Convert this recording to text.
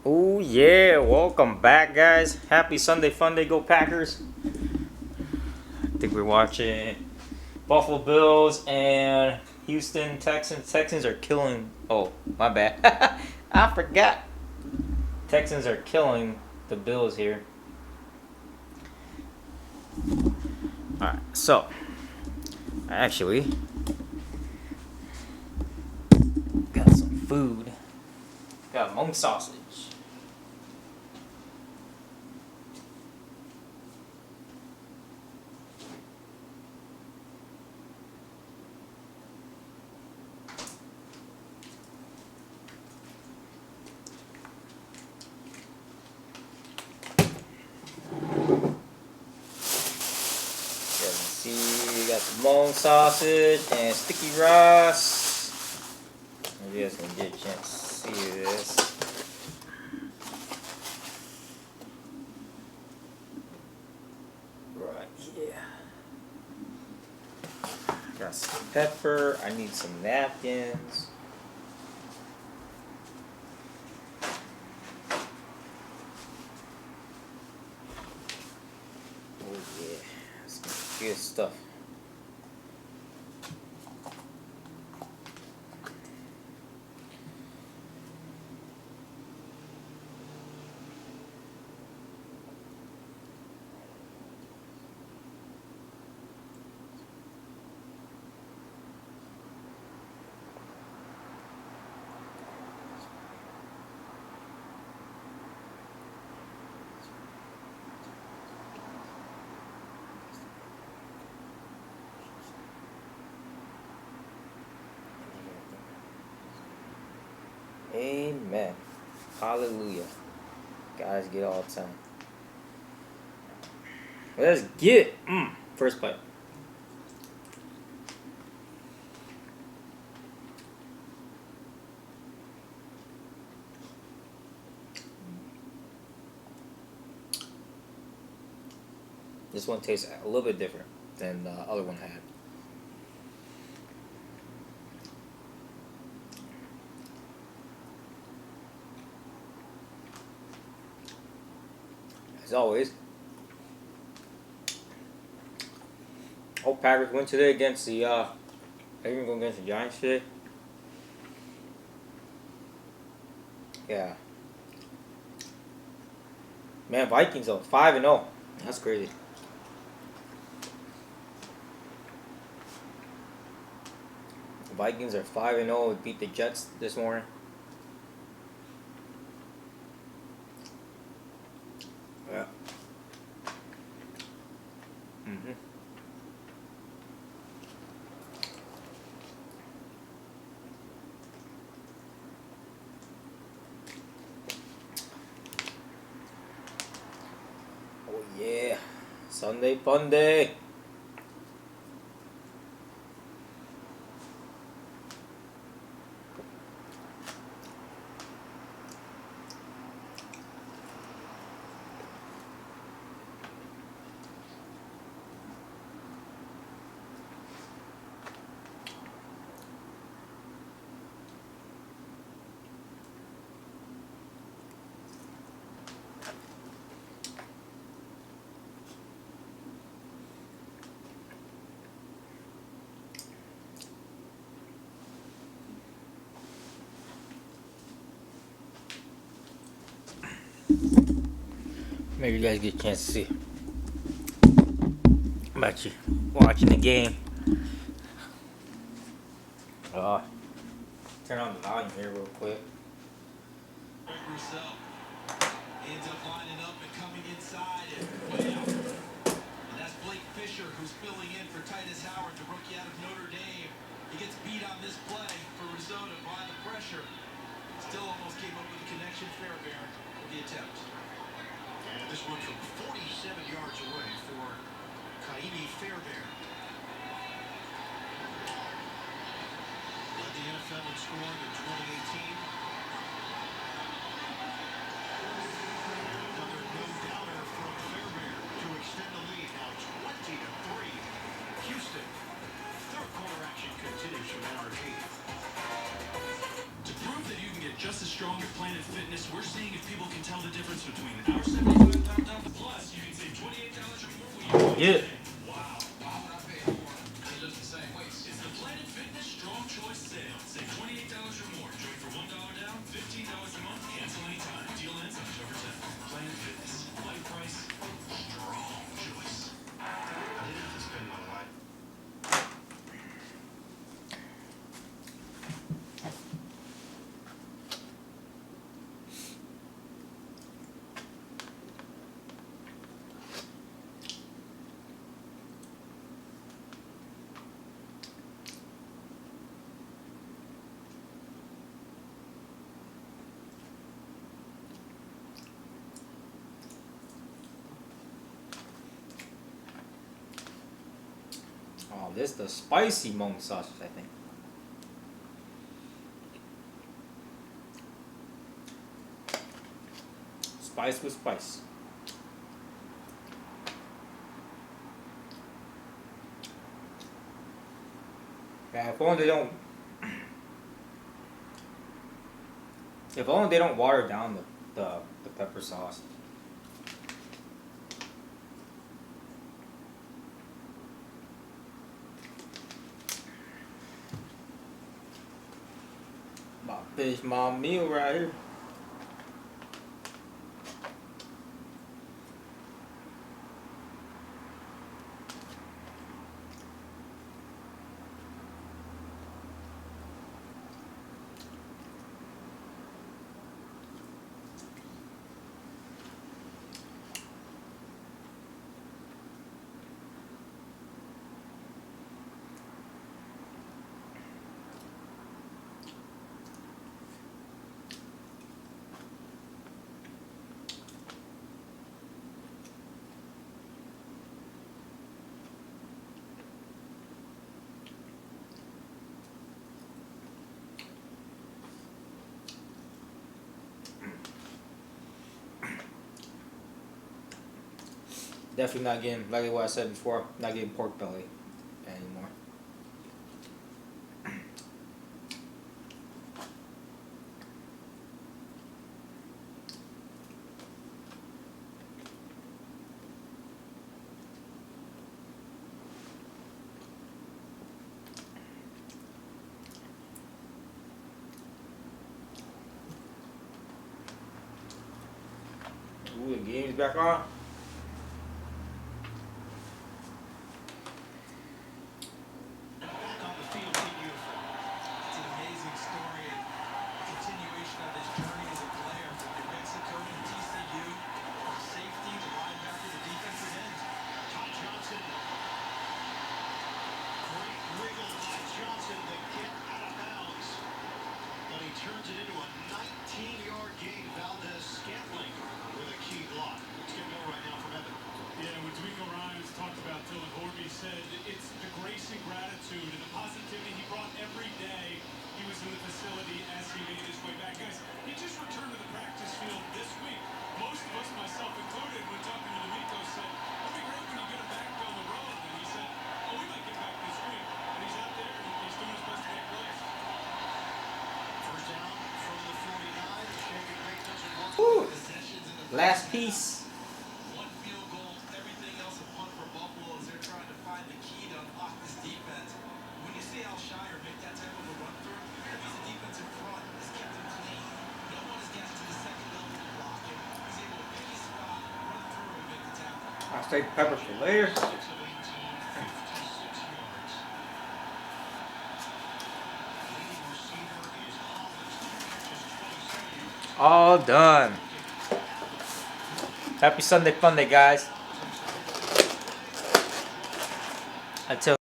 Oh yeah, welcome back, guys. Happy Sunday Funday, go Packers. I think we're watching Buffalo Bills and Houston Texans. Texans are killing. Oh, my bad. I forgot. Texans are killing the Bills here. All right, so actually got some food. Got monk sausage. See, we got some bone sausage and sticky rice. You guys can get a chance to see this. Right here. Got some pepper. I need some napkins. Oh yeah, that's good stuff. Amen. Hallelujah. Guys get all the time. Let's get it. First bite. This one tastes a little bit different than the other one I had. As always, hope Packers win today against the they're gonna go against the Giants today. Yeah. Man, Vikings though, 5-0. That's crazy. The Vikings are 5-0. Beat the Jets this morning. Yeah. Oh yeah, Sunday fun day. Maybe you guys get a chance to see. I'm actually watching the game. Turn on the volume here real quick. Rousseau ends up lining up and coming inside and way out. And that's Blake Fisher who's filling in for Titus Howard, the rookie out of Notre Dame. He gets beat on this play for Rousseau to apply the pressure. Still almost came up with a connection. Fairbairn with the attempt. And this one from 47 yards away for Kaimi Fairbairn. Led the NFL in scoring in 2018. Another no-doubter from Fairbairn to extend the lead. Now 20-3. Houston. Third quarter action continues from NRG. To prove that you can get just as strong at playing Planet Fitness, we're seeing if people can tell the difference between our 75 pound plus you can save $28 or more when you Yeah. wow. Why would I pay more? They lift the same weights. It's the Planet Fitness Strong Choice Sale. Save $28 or more. Join for $1 down, $15 a month. Cancel anytime. Deal ends October 10th. Planet Fitness. Life price. Strong choice. I didn't have to spend my life. Oh, this is the spicy Hmong sausage, I think. Spice with spice. Yeah, if only they don't. If only they don't water down the pepper sauce. My fish, my meal right here. Definitely not getting, like what I said before, not getting pork belly anymore. Ooh, the game's back on. Back on the field in uniform. It's an amazing story and a continuation of his journey as a player from New Mexico to TCU, from safety to linebacker to defensive end. Todd Johnson. Great wiggle by Johnson to get out of bounds. But he turns it into a 19-yard gain. Valdez Scantling with a key block. Let's get more right now from Evan. Yeah, when D'Amico Rhymes talked about Dylan Horby, said it's the grace and gratitude and the positivity he brought every day he was in the facility as he made his way back. Guys, he just returned to the practice field this week. Most of us, myself included, when talking to D'Amico, said, it'll be great when you get him back down the road. And he said, oh, we might get back this week. And he's out there and he's doing his best to make plays. First down from the 49. Shaking Ray doesn't work. Woo! Possessions in the Last piece. one field goal, everything else a punt for Buffalo as they're trying to find the key to unlock this defense. When you see Al Shire make that type of a run through, he's a defense in front, has kept him clean. No one has gotten to the second level to block him. He's able to pick his spot, run through, and make the tackle. I'll save pepper for later. 6 of 18, 56 yards. Leading receiver is Hollis. 2 catches, 27 yards. All done. Happy Sunday Funday, guys. Until